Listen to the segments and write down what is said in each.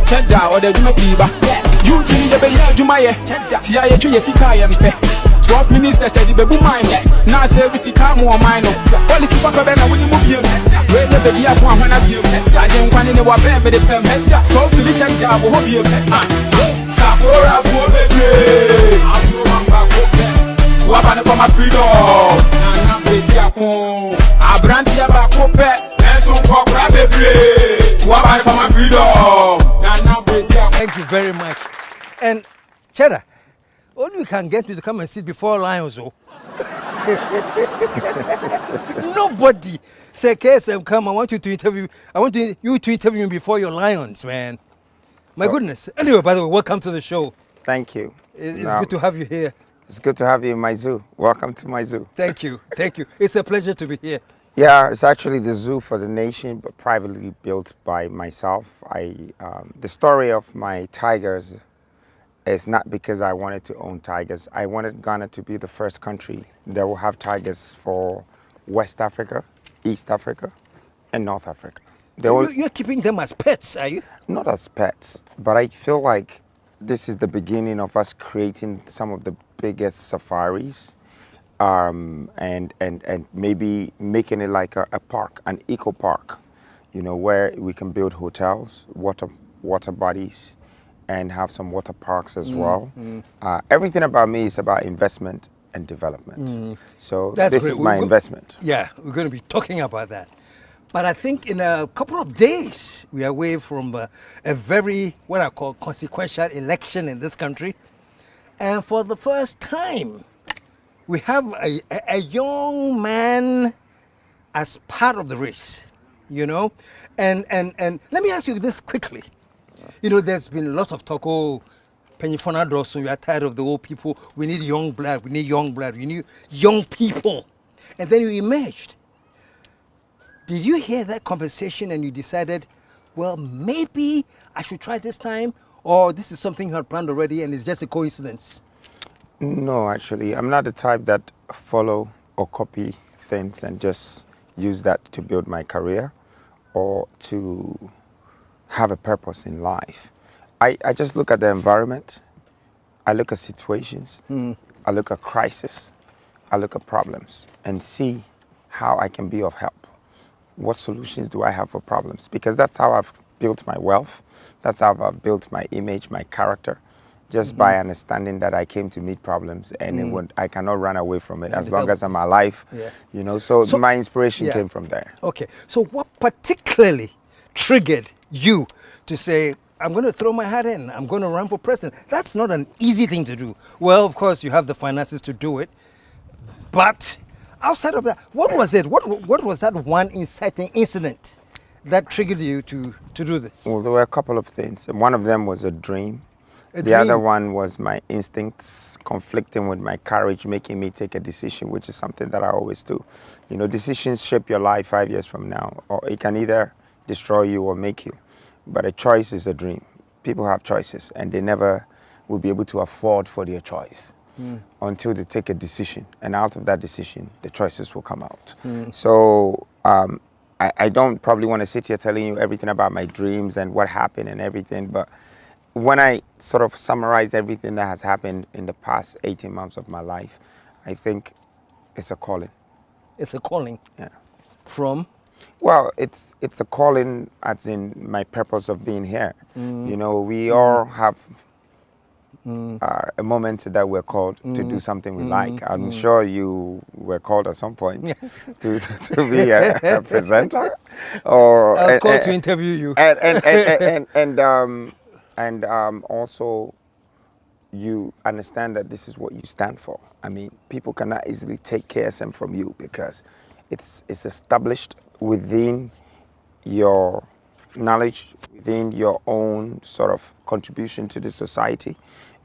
Cheda or the Juma Piba. You think the Bella Jumaye, Tia Yesika Yampe. 12 minutes, they said the baby mine. Now say we see come or mine. Policy for Cabana when you move you. Where the baby up one of you. I didn't want any more baby the permit. So for the check job, will be a Sapora for baby. Wabana for my freedom. Nana baby up home. I brand here back up. And some cock baby. Wabana for my freedom. Nana baby up. Thank you very much. And Cheddar, all you can get me to come and sit before lions, oh. Nobody say, KSM, come, I want you to interview me before your lions, man. My goodness. Anyway, by the way, welcome to the show. Thank you. It's good to have you here. It's good to have you in my zoo. Welcome to my zoo. Thank you. Thank you. It's a pleasure to be here. Yeah, it's actually the zoo for the nation, but privately built by myself. The story of my tigers is not because I wanted to own tigers. I wanted Ghana to be the first country that will have tigers for West Africa, East Africa, and North Africa. You're keeping them as pets, are you? Not as pets, but I feel like this is the beginning of us creating some of the biggest safaris, and maybe making it like a park, an eco park, you know, where we can build hotels, water bodies, and have some water parks as well. Everything about me is about investment and development. So this is my investment. Yeah, we're going to be talking about that. But I think in a couple of days, we are away from a very, what I call, consequential election in this country. And for the first time, we have a young man as part of the race, you know? And let me ask you this quickly. You know, there's been a lot of talk, oh, Pennyfona Dawson, we are tired of the old people. We need young blood, we need young blood, we need young people. And then you emerged. Did you hear that conversation and you decided, well, maybe I should try this time? Or this is something you had planned already and it's just a coincidence? No, actually, I'm not the type that follow or copy things and just use that to build my career or to have a purpose in life. I just look at the environment, I look at situations, I look at crisis, I look at problems and see how I can be of help. What solutions do I have for problems? Because that's how I've built my wealth. That's how I've built my image, my character, just by understanding that I came to meet problems and I cannot run away from it as long as I'm alive. Yeah. You know, so my inspiration came from there. Okay, so what particularly triggered you to say, I'm going to throw my hat in, I'm going to run for president? That's not an easy thing to do. Well, of course, you have the finances to do it, but outside of that, what was it? What was that one inciting incident that triggered you to do this? Well, there were a couple of things. One of them was a dream. The other one was my instincts conflicting with my courage, making me take a decision, which is something that I always do. You know, decisions shape your life 5 years from now, or it can either destroy you or make you. But a choice is a dream. People have choices, and they never will be able to afford for their choice until they take a decision. And out of that decision, the choices will come out. So I don't probably want to sit here telling you everything about my dreams and what happened and everything, but when I sort of summarize everything that has happened in the past 18 months of my life, I think it's a calling. It's a calling? Yeah. From? Well, it's a calling as in my purpose of being here. You know, we all have a moment that we're called to do something we like. I'm sure you were called at some point to be a presenter. Or I was called to interview you. And also, you understand that this is what you stand for. I mean, people cannot easily take KSM from you because it's established within your knowledge, within your own sort of contribution to the society.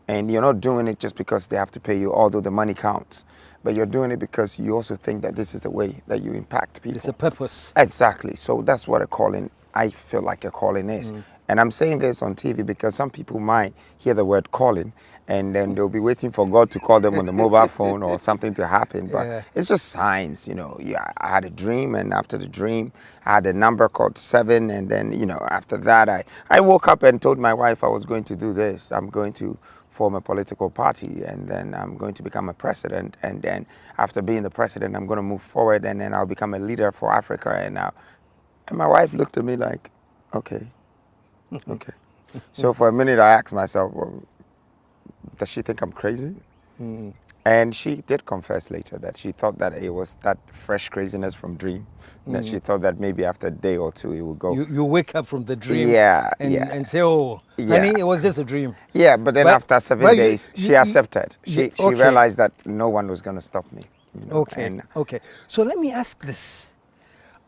And you're not doing it just because they have to pay you, although the money counts. But you're doing it because you also think that this is the way that you impact people. It's a purpose. Exactly. So that's what a calling, I feel like a calling is. And I'm saying this on TV because some people might hear the word calling and then they'll be waiting for God to call them on the mobile phone or something to happen. But Yeah. it's just signs, you know. Yeah, I had a dream, and after the dream, I had a number called 7. And then, you know, after that, I woke up and told my wife I was going to do this. I'm going to form a political party, and then I'm going to become a president. And then after being the president, I'm going to move forward, and then I'll become a leader for Africa. And my wife looked at me like, okay, okay. So for a minute, I asked myself, well, does she think I'm crazy? And she did confess later that she thought that it was that fresh craziness from dream, that she thought that maybe after a day or two it would go. You wake up from the dream and say, oh, honey, it was just a dream. Yeah, but then after 7 days, she accepted. She okay. realized that no one was going to stop me. You know, Okay. So let me ask this.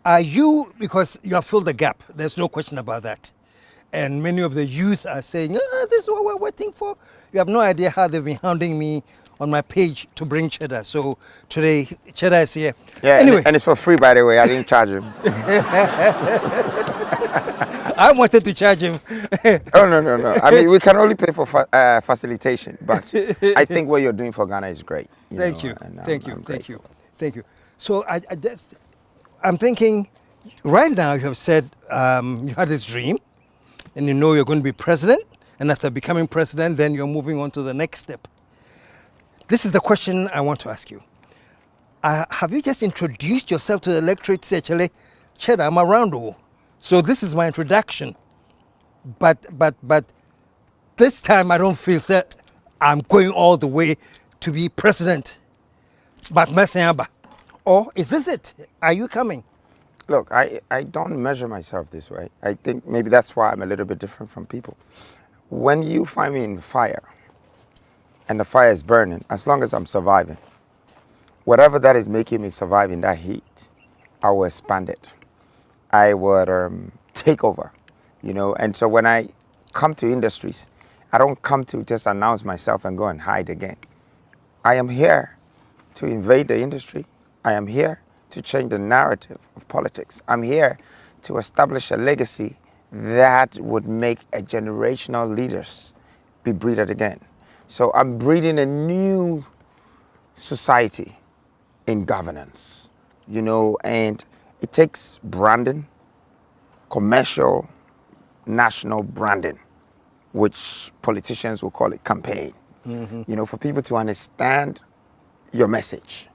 Are you, because you have filled the gap, there's no question about that. And many of the youth are saying, this is what we're waiting for. You have no idea how they've been hounding me on my page to bring Cheddar. So today, Cheddar is here. Yeah, anyway. and it's for free, by the way. I didn't charge him. I wanted to charge him. Oh, no. I mean, we can only pay for facilitation. But I think what you're doing for Ghana is great. Thank you. So I'm thinking, right now you have said you had this dream, and you know you're going to be president, and after becoming president, then you're moving on to the next step. This is the question I want to ask you. Have you just introduced yourself to the electorate, say, Chele, Cheddar, I'm around, oh. So this is my introduction. But this time I don't feel that I'm going all the way to be president. But Messeaba. Or is this it? Are you coming? Look, I don't measure myself this way. I think maybe that's why I'm a little bit different from people. When you find me in fire, and the fire is burning, as long as I'm surviving, whatever that is making me survive in that heat, I will expand it. I would take over, you know. And so when I come to industries, I don't come to just announce myself and go and hide again. I am here to invade the industry. I am here to change the narrative of politics. I'm here to establish a legacy that would make a generational leaders be breeded again. So I'm breeding a new society in governance, you know, and it takes branding, commercial, national branding, which politicians will call it campaign, you know, for people to understand your message,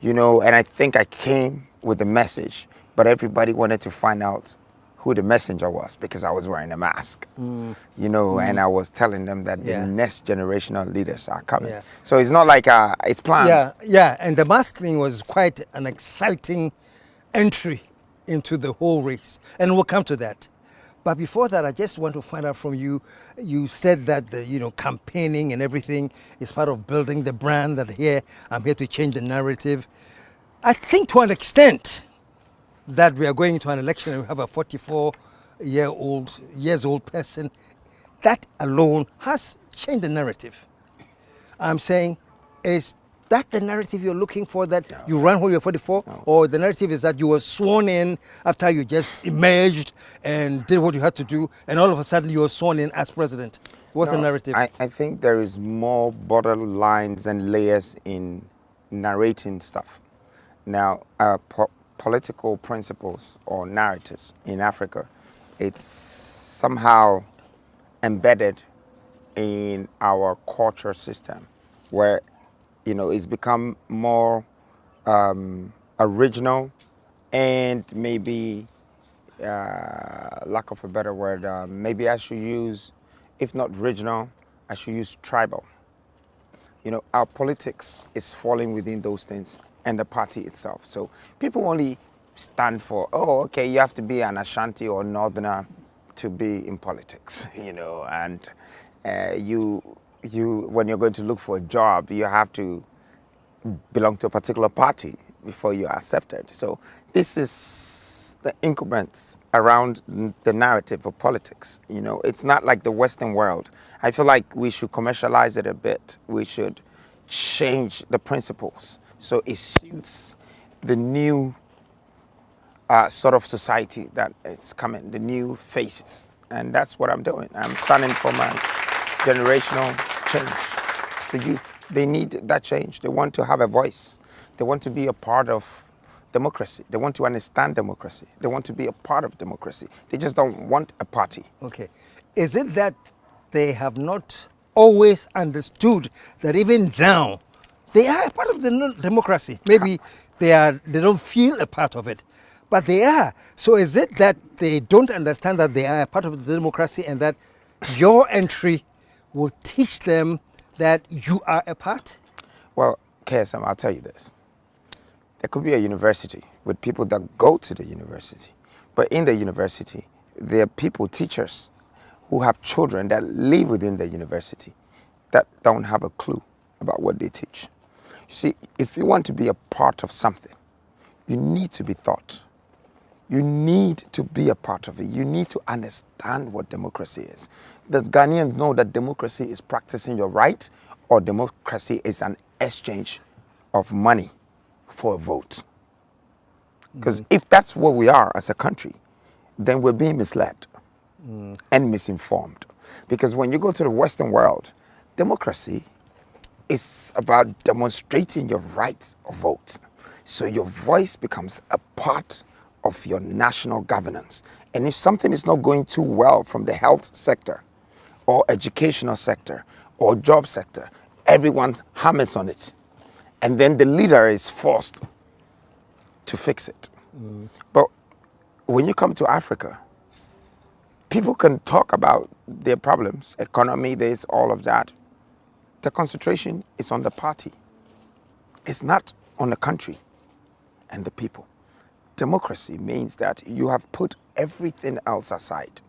you know. And I think I came with the message, but everybody wanted to find out who the messenger was because I was wearing a mask, you know, and I was telling them that the next generational leaders are coming. Yeah. So it's not like it's planned. Yeah, and the mask thing was quite an exciting entry into the whole race, and we'll come to that. But before that, I just want to find out from you, you said that the, you know, campaigning and everything is part of building the brand, that here, I'm here to change the narrative. I think to an extent that we are going to an election and we have a 44-years-old person, that alone has changed the narrative. I'm saying, is that the narrative you're looking for, that you ran when you were 44? No. Or the narrative is that you were sworn in after you just emerged and did what you had to do, and all of a sudden you were sworn in as president? What's the narrative? I think there is more borderlines and layers in narrating stuff. Now, political principles or narratives in Africa, it's somehow embedded in our culture system where, you know, it's become more original and maybe, lack of a better word, maybe I should use, if not regional, I should use tribal. You know, our politics is falling within those things and the party itself. So people only stand for, oh, okay, you have to be an Ashanti or Northerner to be in politics, you know, and you when you're going to look for a job, you have to belong to a particular party before you are accepted. So this is the increments around the narrative of politics. You know, it's not like the Western world. I feel like we should commercialize it a bit. We should change the principles so it suits the new sort of society that it's coming, the new faces. And that's what I'm doing. I'm standing for my generational change. It's the youth. They need that change. They want to have a voice. They want to be a part of democracy. They want to understand democracy. They want to be a part of democracy. They just don't want a party. Okay. Is it that they have not always understood that even now they are a part of the democracy? Maybe they don't feel a part of it, but they are. So is it that they don't understand that they are a part of the democracy and that your entry will teach them that you are a part? Well, KSM, I'll tell you this. There could be a university with people that go to the university, but in the university, there are people, teachers, who have children that live within the university that don't have a clue about what they teach. You see, if you want to be a part of something, you need to be taught. You need to be a part of it. You need to understand what democracy is. Does Ghanaians know that democracy is practicing your right, or democracy is an exchange of money for a vote? Because if that's what we are as a country, then we're being misled and misinformed. Because when you go to the Western world, democracy is about demonstrating your right of vote. So your voice becomes a part of your national governance. And if something is not going too well from the health sector or educational sector or job sector, everyone hammers on it. And then the leader is forced to fix it. But when you come to Africa, people can talk about their problems, economy, this, all of that. The concentration is on the party. It's not on the country and the people. Democracy means that you have put everything else aside.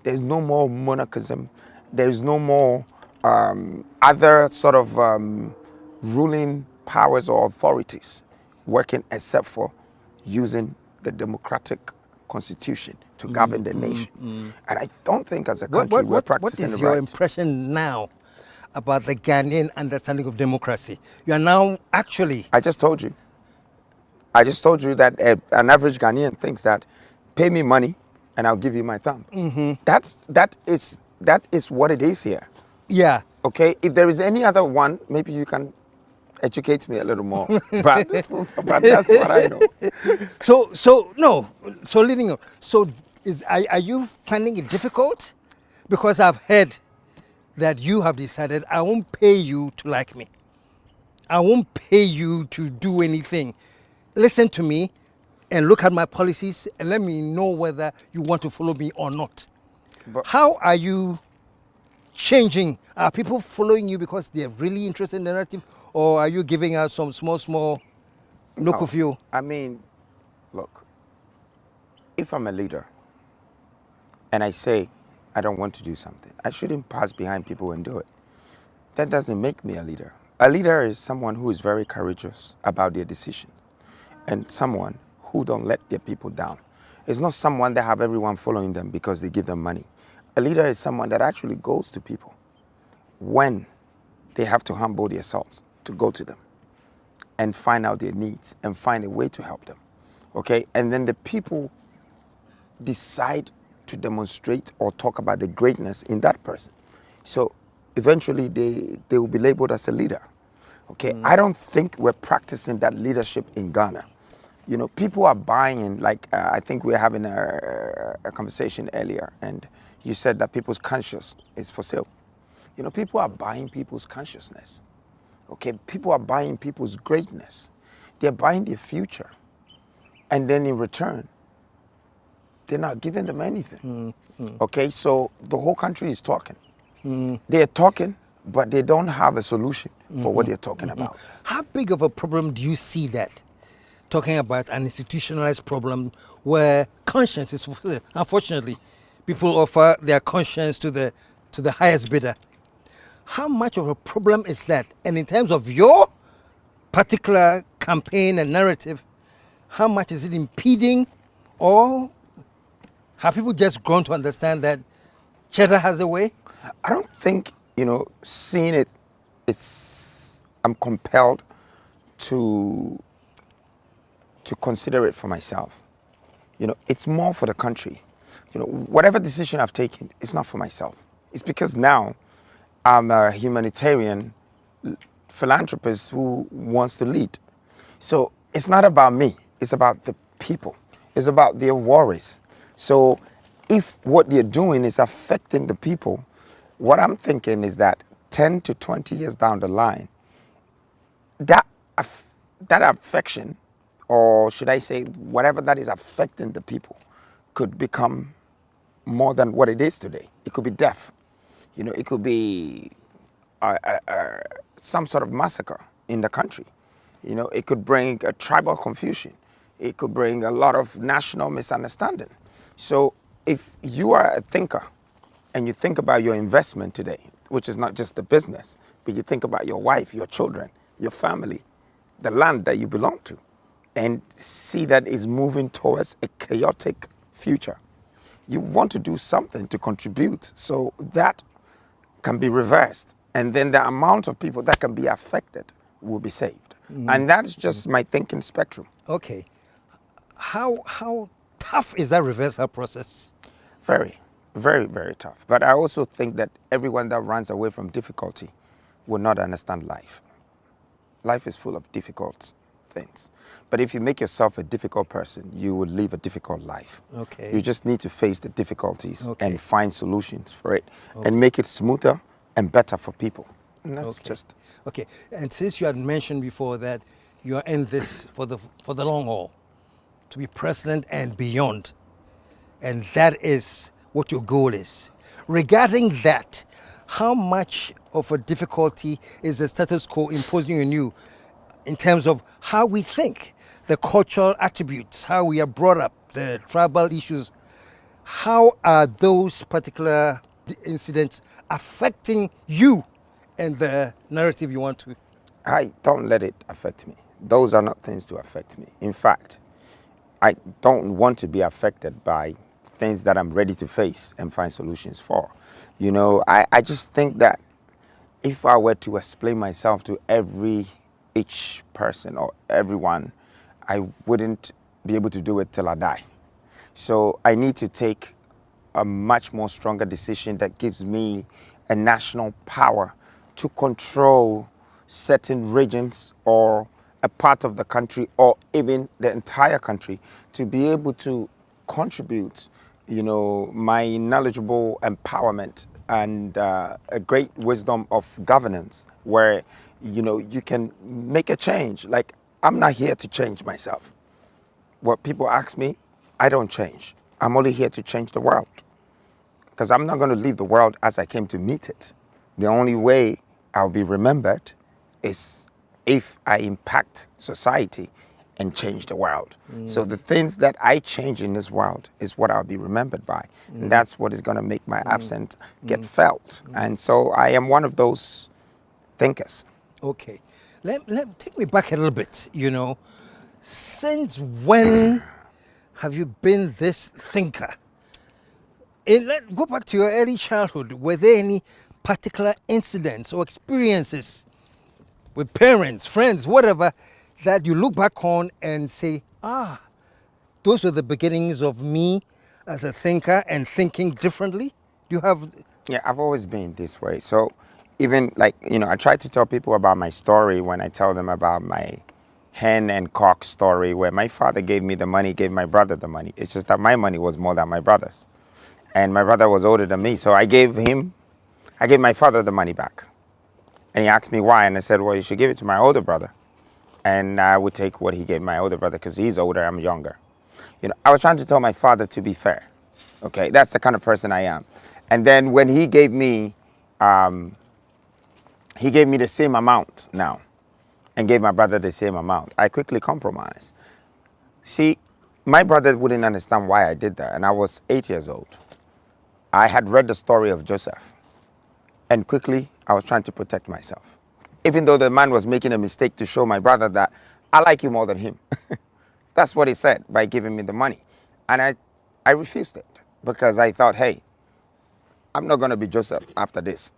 There's no more monarchism. There's no more other sort of ruling powers or authorities working except for using the democratic constitution to govern the nation. And I don't think as a country we're practicing What is it your right. impression now about the Ghanaian understanding of democracy? You are now actually... I just told you. I just told you that an average Ghanaian thinks that pay me money and I'll give you my thumb. That is what it is here. Yeah. Okay, if there is any other one, maybe you can educate me a little more. But that's what I know. So leading on. So are you finding it difficult? Because I've heard that you have decided I won't pay you to like me. I won't pay you to do anything. Listen to me and look at my policies and let me know whether you want to follow me or not. But how are you changing? Are people following you because they're really interested in the narrative, or are you giving us some small look of you? I mean, look, if I'm a leader and I say I don't want to do something, I shouldn't pass behind people and do it. That doesn't make me a leader. A leader is someone who is very courageous about their decisions and someone who don't let their people down. It's not someone that have everyone following them because they give them money. A leader is someone that actually goes to people when they have to humble themselves, to go to them and find out their needs and find a way to help them. Okay? And then the people decide to demonstrate or talk about the greatness in that person. So eventually they will be labeled as a leader. Okay? I don't think we're practicing that leadership in Ghana. You know, people are buying, like I think we were having a conversation earlier, and you said that people's conscience is for sale. You know, people are buying people's consciousness. Okay, people are buying people's greatness. They're buying their future. And then in return, they're not giving them anything. Okay, so the whole country is talking. They're talking, but they don't have a solution for what they're talking about. How big of a problem do you see that? Talking about an institutionalized problem where conscience is, unfortunately, people offer their conscience to the highest bidder. How much of a problem is that? And in terms of your particular campaign and narrative, how much is it impeding, or have people just grown to understand that cheddar has a way? I don't think, you know, seeing it, I'm compelled to consider it for myself. You know, it's more for the country. You know, whatever decision I've taken, it's not for myself. It's because now I'm a humanitarian philanthropist who wants to lead. So it's not about me. It's about the people. It's about their worries. So if what they're doing is affecting the people, what I'm thinking is that 10 to 20 years down the line, that affection, or should I say whatever that is affecting the people, could become more than what it is today. It could be death. You know, it could be some sort of massacre in the country. You know, it could bring a tribal confusion. It could bring a lot of national misunderstanding. So if you are a thinker and you think about your investment today, which is not just the business, but you think about your wife, your children, your family, the land that you belong to, and see that is moving towards a chaotic future, you want to do something to contribute so that can be reversed. And then the amount of people that can be affected will be saved. And that's just my thinking spectrum. Okay. How tough is that reversal process? Very, very, very tough. But I also think that everyone that runs away from difficulty will not understand life. Life is full of difficult things. But if you make yourself a difficult person, you will live a difficult life. Okay. You just need to face the difficulties Okay. and find solutions for it and make it smoother and better for people. And that's just... Okay. And since you had mentioned before that you are in this for the long haul, to be president and beyond, and that is what your goal is. Regarding that, how much of a difficulty is the status quo imposing on you in terms of how we think, the cultural attributes, how we are brought up, the tribal issues? How are those particular incidents affecting you and the narrative you want to? I don't let it affect me. Those are not things to affect me. In fact, I don't want to be affected by things that I'm ready to face and find solutions for. You know, I just think that if I were to explain myself to each person or everyone, I wouldn't be able to do it till I die. So I need to take a much more stronger decision that gives me a national power to control certain regions or a part of the country or even the entire country, to be able to contribute, you know, my knowledgeable empowerment and a great wisdom of governance where, you know, you can make a change. Like, I'm not here to change myself. What people ask me, I don't change. I'm only here to change the world, because I'm not going to leave the world as I came to meet it. The only way I'll be remembered is if I impact society and change the world. So the things that I change in this world is what I'll be remembered by. And that's what is going to make my absence get felt. And so I am one of those thinkers. Okay. Let take me back a little bit, you know. Since when have you been this thinker? And go back to your early childhood. Were there any particular incidents or experiences with parents, friends, whatever, that you look back on and say, those were the beginnings of me as a thinker and thinking differently? Do you have... Yeah, I've always been this way. So even like, you know, I try to tell people about my story when I tell them about my hen and cock story, where my father gave me the money, gave my brother the money. It's just that my money was more than my brother's. And my brother was older than me. So I gave my father the money back. And he asked me why. And I said, well, you should give it to my older brother. And I would take what he gave my older brother because he's older, I'm younger. You know, I was trying to tell my father to be fair. Okay, that's the kind of person I am. And then when he gave me the same amount now and gave my brother the same amount, I quickly compromised. See, my brother wouldn't understand why I did that. And I was 8 years old. I had read the story of Joseph. And quickly, I was trying to protect myself. Even though the man was making a mistake to show my brother that I like you more than him. That's what he said by giving me the money. And I refused it because I thought, hey, I'm not going to be Joseph after this.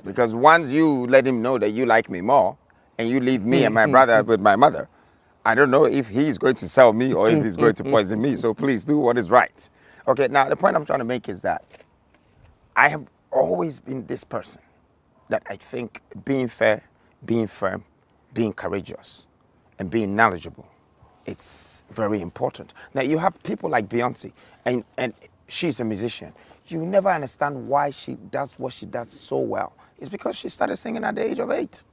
Because once you let him know that you like me more and you leave me and my brother with my mother, I don't know if he's going to sell me or if he's going to poison me. So please do what is right. Okay, now the point I'm trying to make is that I have always been this person that I think being fair, being firm, being courageous, and being knowledgeable, it's very important. Now you have people like Beyonce, and she's a musician. You never understand why she does what she does so well. It's because she started singing at the age of 8.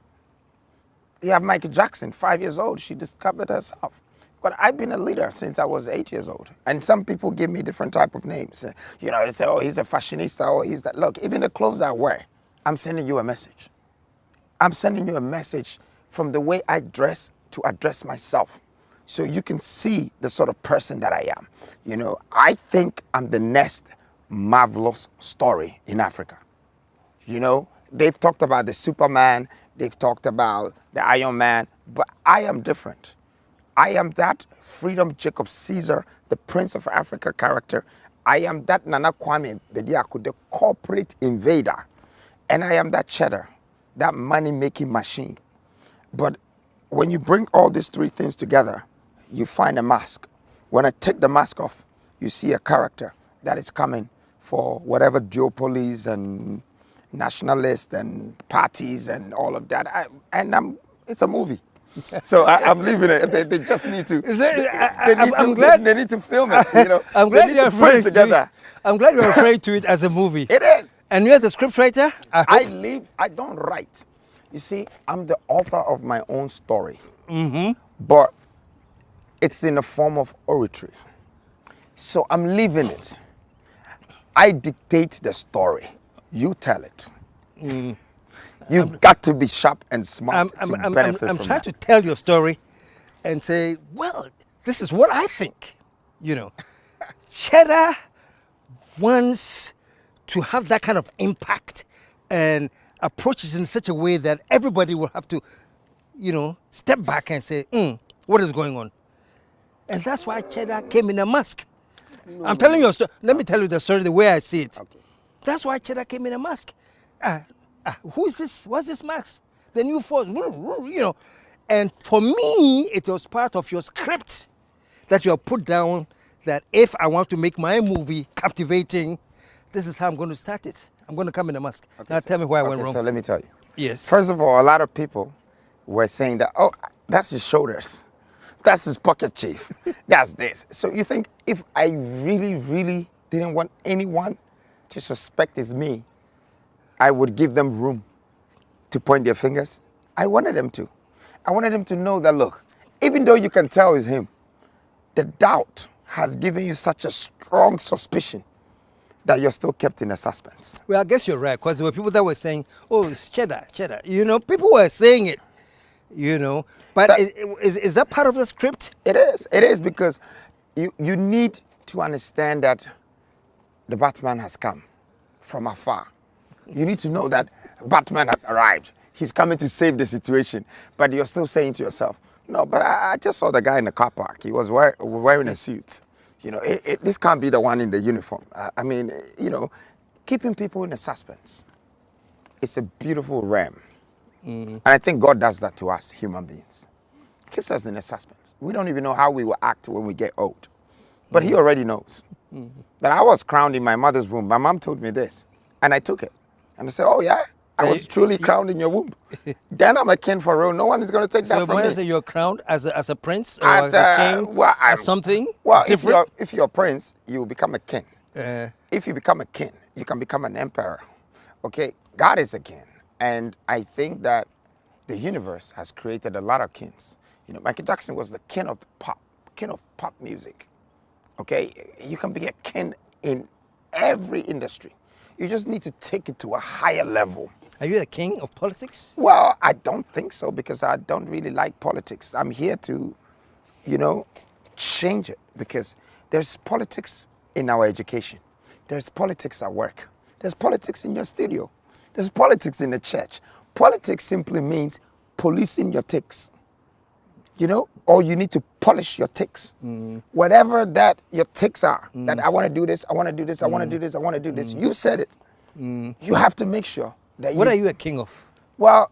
You have Michael Jackson, 5 years old. She discovered herself. But I've been a leader since I was 8 years old. And some people give me different type of names. You know, they say, oh, he's a fashionista, or he's that. Look, even the clothes I wear, I'm sending you a message. I'm sending you a message from the way I dress to address myself. So you can see the sort of person that I am. You know, I think I'm the next marvelous story in Africa. You know, they've talked about the Superman, they've talked about the Iron Man, but I am different. I am that Freedom Jacob Caesar, the Prince of Africa character. I am that Nana Kwame, the corporate invader. And I am that cheddar, that money-making machine. But when you bring all these three things together, you find a mask. When I take the mask off, you see a character that is coming for whatever duopolies and nationalists and parties and all of that. It's a movie. So I'm leaving it. They just need to. They need to film it. You know, I'm glad you're referring together. I'm glad you're referring to it as a movie. It is. And you're the scriptwriter? I don't write. You see, I'm the author of my own story. But it's in the form of oratory. So I'm living it. I dictate the story. You tell it. You've got to be sharp and smart to benefit from that. I'm trying to tell your story and say, well, this is what I think. You know, Cheddar wants to have that kind of impact and approaches in such a way that everybody will have to, you know, step back and say, what is going on? And that's why Cheddar came in a mask. I'm telling you a story. Let me tell you the story the way I see it. Okay. That's why Cheddar came in a mask. Who is this? What's this mask? The new force, you know. And for me, it was part of your script that you have put down that if I want to make my movie captivating, this is how I'm going to start it. I'm going to come in a mask. Okay, now tell me where I went wrong. So let me tell you. Yes. First of all, a lot of people were saying that, oh, that's his shoulders. That's his pocket chief. That's this. So you think if I really, really didn't want anyone to suspect it's me, I would give them room to point their fingers? I wanted them to. I wanted them to know that, look, even though you can tell it's him, the doubt has given you such a strong suspicion that you're still kept in a suspense. Well, I guess you're right, because there were people that were saying, oh, it's Cheddar. You know, people were saying it, you know. But is that part of the script? It is. It is, because you need to understand that the Batman has come from afar. You need to know that Batman has arrived. He's coming to save the situation. But you're still saying to yourself, no, but I just saw the guy in the car park. He was wearing a suit. You know, this can't be the one in the uniform. I mean, you know, keeping people in a suspense. It's a beautiful realm. And I think God does that to us, human beings. Keeps us in a suspense. We don't even know how we will act when we get old. But He already knows. That I was crowned in my mother's womb. My mom told me this, and I took it. And I said, oh yeah, I was truly crowned in your womb. Then I'm a king for real. No one is going to take that from me. So when you're crowned as a prince or as a king, as something different? If you're a prince, you become a king. If you become a king, you can become an emperor. Okay, God is a king. And I think that the universe has created a lot of kings. You know, Michael Jackson was the king of pop music. Okay, you can be a king in every industry. You just need to take it to a higher level. Are you a king of politics? Well, I don't think so, because I don't really like politics. I'm here to, you know, change it, because there's politics in our education. There's politics at work. There's politics in your studio. There's politics in the church. Politics simply means policing your tics. You know, or you need to polish your tics. Whatever that your tics are, that I want to do this, I want to do this, I want to do this, I want to do this. You said it. You have to make sure that What are you a king of? Well,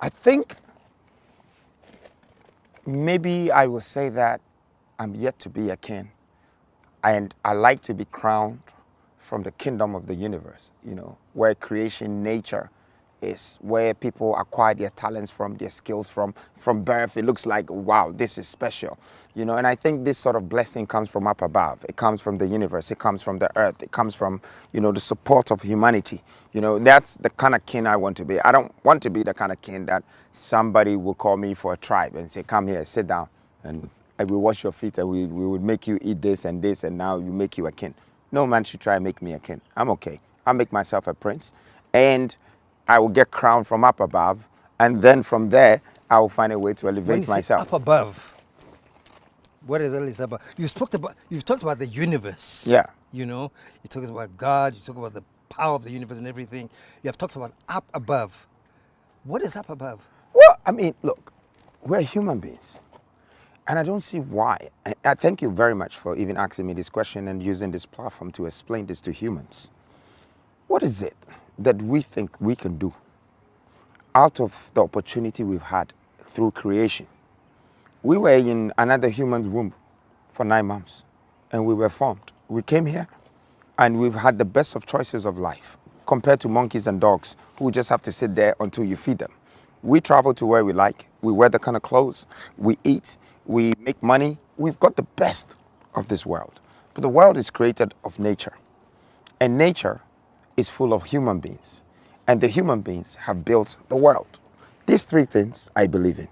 I think maybe I will say that I'm yet to be a king. And I like to be crowned from the kingdom of the universe, where creation, nature is, where people acquire their talents from, their skills from birth. It looks like, wow, this is special, and I think this sort of blessing comes from up above. It comes from the universe. It comes from the earth. It comes from, the support of humanity. That's the kind of king I want to be. I don't want to be the kind of king that somebody will call me for a tribe and say, come here, sit down, and I will wash your feet, and we would make you eat this, and now you make you a king. No man should try and make me a king. I'm okay. I'll make myself a prince, and I will get crowned from up above, and then from there, I will find a way to elevate myself. Up above. What is that about? You've talked about the universe. Yeah. You talked about God. You talk about the power of the universe and everything. You have talked about up above. What is up above? Well, I mean, look, we're human beings. And I don't see why. I thank you very much for even asking me this question and using this platform to explain this to humans. What is it that we think we can do out of the opportunity we've had through creation? We were in another human's womb for 9 months, and we were formed. We came here, and we've had the best of choices of life compared to monkeys and dogs who just have to sit there until you feed them. We travel to where we like. We wear the kind of clothes. We eat. We make money. We've got the best of this world. But the world is created of nature. And nature is full of human beings. And the human beings have built the world. These 3 things I believe in.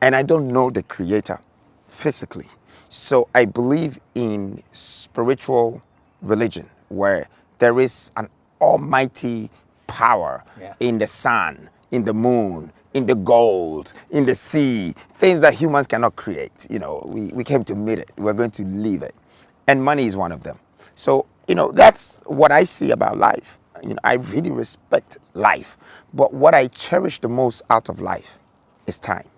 And I don't know the creator physically. So I believe in spiritual religion, where there is an almighty power in the sun, in the moon, in the gold, in the sea, things that humans cannot create. We came to meet it. We're going to live it. And money is one of them. So, that's what I see about life. I really respect life. But what I cherish the most out of life is time.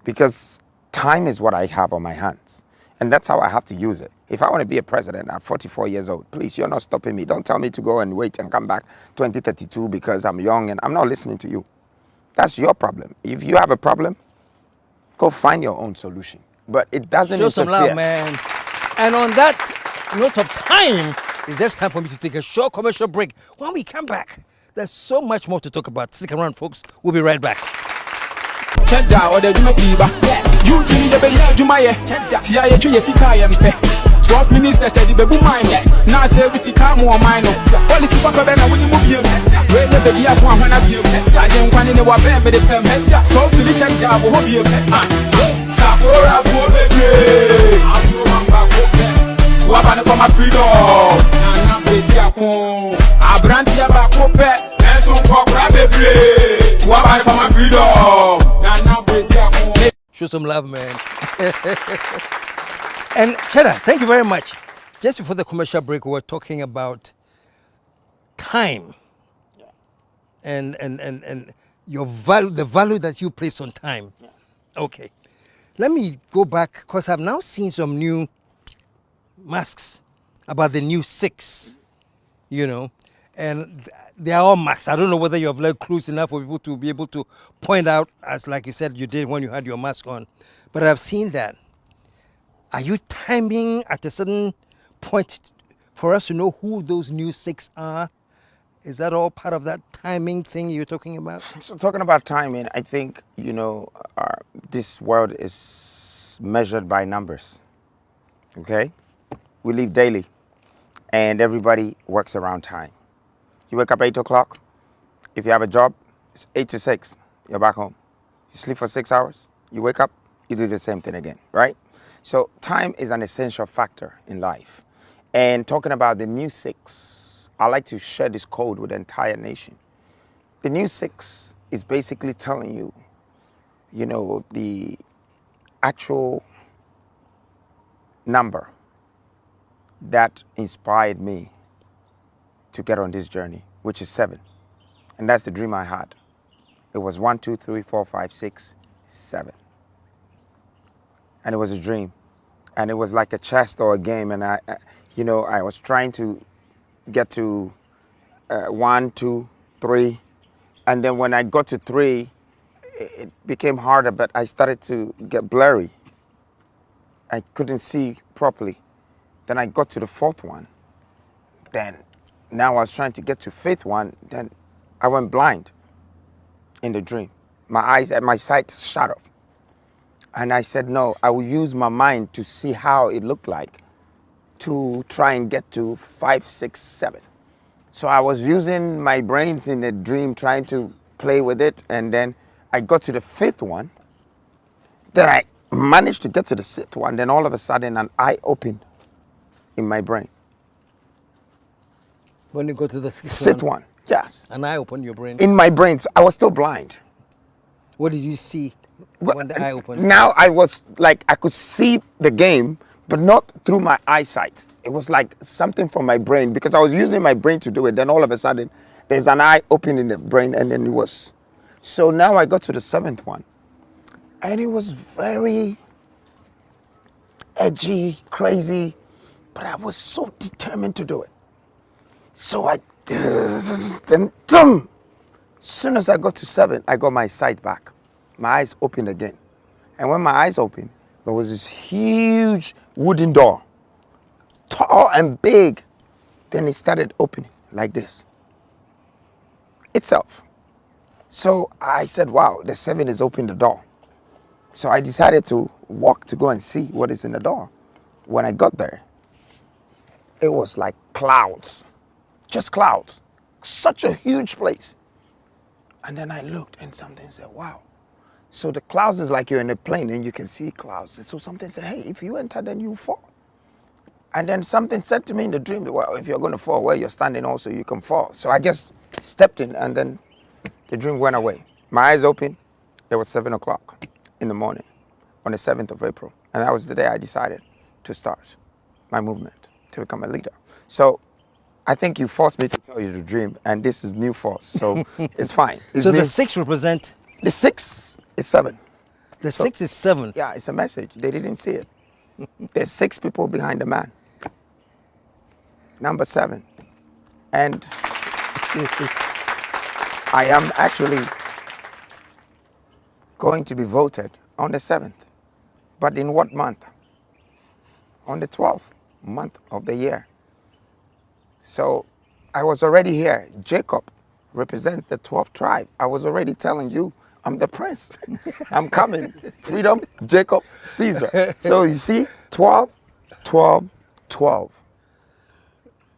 Because time is what I have on my hands. And that's how I have to use it. If I want to be a president at 44 years old, please, you're not stopping me. Don't tell me to go and wait and come back 2032 because I'm young and I'm not listening to you. That's your problem. If you have a problem, go find your own solution. But it doesn't Show some interfere. love, man. And on that note of time, it's just time for me to take a short commercial break. When we come back, there's so much more to talk about. Stick around, folks. We'll be right back. Check down or the Juma you think the Bella Jumaye, Tia Yesika 12 minutes, they said the baby mine. Now say we see come on mine. All is for Kabana when you move here. Where the baby at one of you. I didn't want in the water, but the film. So for the check down, we'll be Sakura for baby. Wabana for my freedom. I'm baby at home. I brand here back up. And some cockra baby. Wabana for my freedom. I'm baby at home. Show some love, man. And Cheddar, thank you very much. Just before the commercial break, we were talking about time and your value, the value that you place on time. Okay. Let me go back, because I've now seen some new masks about the new 6, and they are all masks. I don't know whether you have learned clues enough for people to be able to point out, as like you said you did when you had your mask on. But I've seen that. Are you timing at a certain point for us to know who those new 6 are? Is that all part of that timing thing you're talking about? So talking about timing, I think, this world is measured by numbers, okay? We live daily, and everybody works around time. You wake up 8 o'clock. If you have a job, it's 8 to 6. You're back home. You sleep for 6 hours. You wake up, you do the same thing again, right? So time is an essential factor in life. And talking about the new 6, I like to share this code with the entire nation. The new 6 is basically telling you, the actual number that inspired me to get on this journey, which is 7. And that's the dream I had. It was 1, 2, 3, 4, 5, 6, 7. And it was a dream. And it was like a chess or a game. And I was trying to get to 1, 2, 3. And then when I got to 3, it became harder, but I started to get blurry. I couldn't see properly. Then I got to the fourth one. Then now I was trying to get to fifth one. Then I went blind in the dream. My sight shut off. And I said, no, I will use my mind to see how it looked like to try and get to 5, 6, 7. So I was using my brains in the dream, trying to play with it. And then I got to the fifth one. Then I managed to get to the sixth one. Then all of a sudden, an eye opened in my brain. When you go to the Sixth one, yes. an eye opened your brain. In my brain, so I was still blind. What did you see when the eye opened? Now I was like, I could see the game, but not through my eyesight. It was like something from my brain, because I was using my brain to do it. Then all of a sudden, there's an eye open in the brain, and then it was. So now I got to the seventh one, and it was very edgy, crazy, but I was so determined to do it. So as soon as I got to 7, I got my sight back. My eyes opened again. And when my eyes opened, there was this huge wooden door, tall and big. Then it started opening like this itself. So I said, wow, the 7 is opening the door. So I decided to walk to go and see what is in the door. When I got there, it was like clouds, just clouds, such a huge place. And then I looked and something said, wow. So the clouds is like you're in a plane and you can see clouds. And so something said, hey, if you enter, then you fall. And then something said to me in the dream, well, if you're going to fall where you're standing also, you can fall. So I just stepped in, and then the dream went away. My eyes opened. It was 7 o'clock in the morning on the 7th of April. And that was the day I decided to start my movement to become a leader. So I think you forced me to tell you the dream, and this is new force, so it's fine. It's So new. the 6 represent? The 6 is 7. The 6 is 7. Yeah, it's a message. They didn't see it. There's 6 people behind the man. Number 7. And I am actually going to be voted on the 7th. But in what month? On the 12th month of the year. So I was already here. Jacob represents the 12th tribe. I was already telling you, I'm the prince. I'm coming. Freedom, Jacob, Caesar. So you see, 12, 12, 12.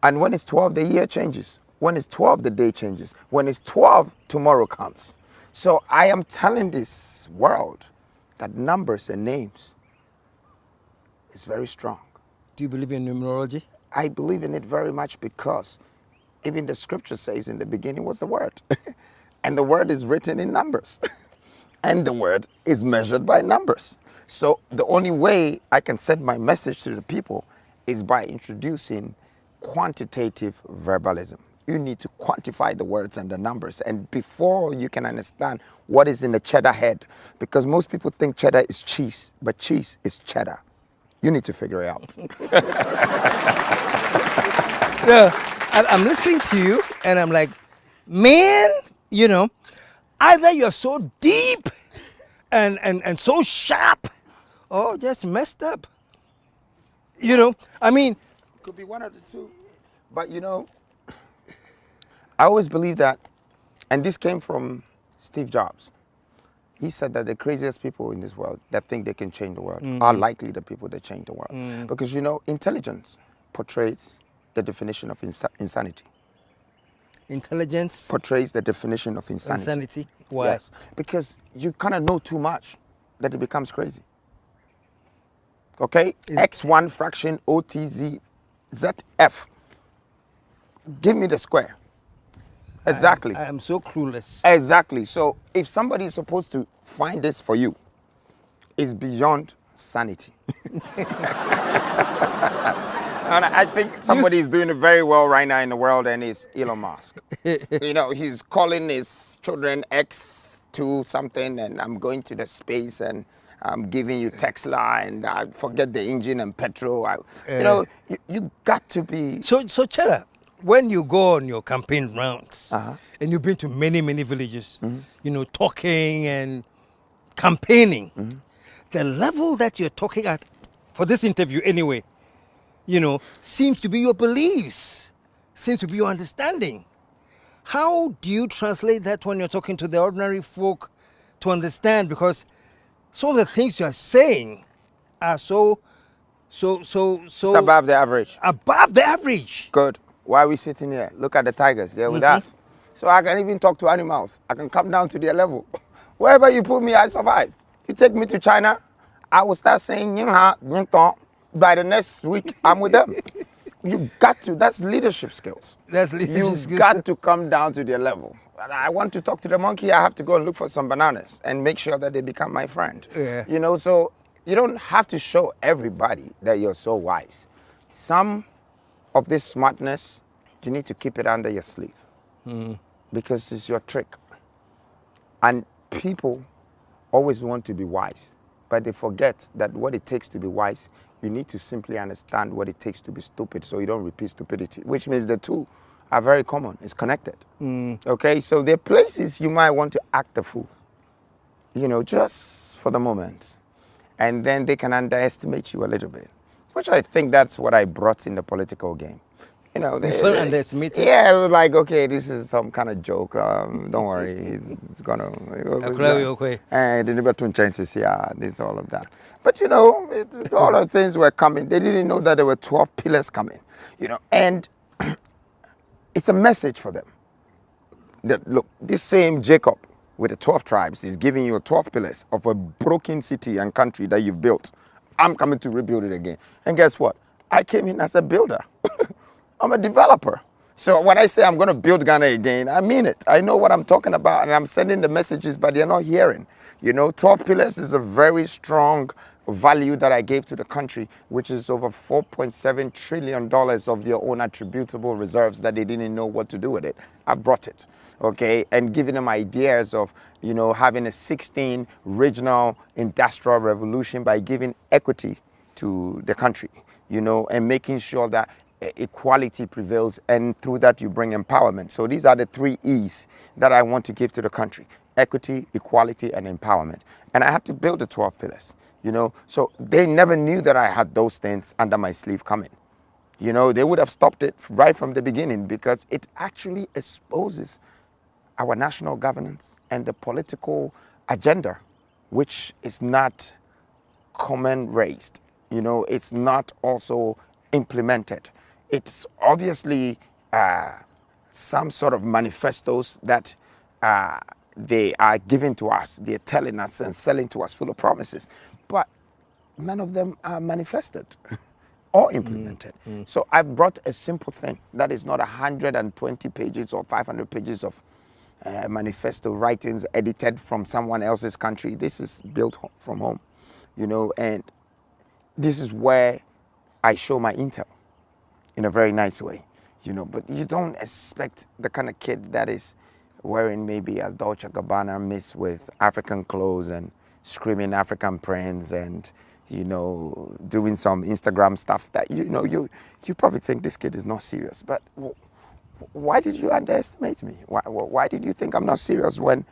And when it's 12, the year changes. When it's 12, the day changes. When it's 12, tomorrow comes. So I am telling this world that numbers and names is very strong. Do you believe in numerology? I believe in it very much, because even the scripture says in the beginning was the word. And the word is written in numbers. And the word is measured by numbers. So the only way I can send my message to the people is by introducing quantitative verbalism. You need to quantify the words and the numbers, and before you can understand what is in the cheddar head, because most people think cheddar is cheese, but cheese is cheddar. You need to figure it out. Yeah, I'm listening to you, and I'm like, man, you know, either you're so deep and so sharp, or just messed up. You know, I mean, It could be one of the two. But you know, I always believe that, and this came from Steve Jobs. He said that the craziest people in this world that think they can change the world are likely the people that change the world. Because, you know, intelligence portrays the definition of insanity. intelligence, Portrays the definition of insanity. insanity. Why? Yes, because you kind of know too much that it becomes crazy. Okay? X1 fraction OTZ ZF. Give me the square. Exactly. I am so clueless. Exactly. So if somebody is supposed to find this for you, it's beyond sanity. And I think somebody is doing it very well right now in the world, and it's Elon Musk. You know, he's calling his children X2 something, and I'm going to the space, and I'm giving you Tesla, and I forget the engine and petrol. You know, you got to be... So Chera, when you go on your campaign rounds, and you've been to many, many villages, you know, talking and campaigning, the level that you're talking at, for this interview anyway, seems to be your beliefs, seems to be your understanding. How do you translate that when you're talking to the ordinary folk to understand? Because some of the things you are saying are so It's above the average. above the average. Good. Why are we sitting here? Look at the tigers. They're with us. So I can even talk to animals. I can come down to their level. Wherever you put me, I survive. You take me to China, I will start saying, by the next week, I'm with them. You got to. That's leadership skills. That's leadership skills. You got to come down to their level. I want to talk to the monkey, I have to go and look for some bananas and make sure that they become my friend. Yeah. So you don't have to show everybody that you're so wise. Some of this smartness, you need to keep it under your sleeve because it's your trick. And people always want to be wise, but they forget that what it takes to be wise, you need to simply understand what it takes to be stupid so you don't repeat stupidity, which means the two are very common. It's connected. Okay, so there are places you might want to act the fool, just for the moment. And then they can underestimate you a little bit, which I think that's what I brought in the political game. You felt underestimated? Yeah, it was like, okay, this is some kind of joke. Don't worry, he's gonna. And they never turn chances. Yeah, this all of that. But all the things were coming. They didn't know that there were 12 pillars coming. And it's a message for them. That look, this same Jacob with the 12 tribes is giving you 12 pillars of a broken city and country that you've built. I'm coming to rebuild it again. And guess what? I came in as a builder. I'm a developer. So when I say I'm going to build Ghana again, I mean it. I know what I'm talking about, and I'm sending the messages, but they're not hearing. 12 pillars is a very strong value that I gave to the country, which is over $4.7 trillion of their own attributable reserves that they didn't know what to do with it. I brought it, okay, and giving them ideas of, having a 16 regional industrial revolution by giving equity to the country, and making sure that equality prevails, and through that you bring empowerment. So these are the 3 E's that I want to give to the country: equity, equality, and empowerment. And I had to build the 12 pillars, so they never knew that I had those things under my sleeve coming. They would have stopped it right from the beginning, because it actually exposes our national governance and the political agenda, which is not common raised. It's not also implemented. It's obviously some sort of manifestos that they are giving to us. They're telling us and selling to us full of promises, but none of them are manifested or implemented. So I brought a simple thing that is not 120 pages or 500 pages of manifesto writings edited from someone else's country. This is built from home, and this is where I show my intel in a very nice way, but you don't expect the kind of kid that is wearing maybe a Dolce & Gabbana mixed with African clothes and screaming African prints and, doing some Instagram stuff that, you probably think this kid is not serious. But why did you underestimate me? Why did you think I'm not serious when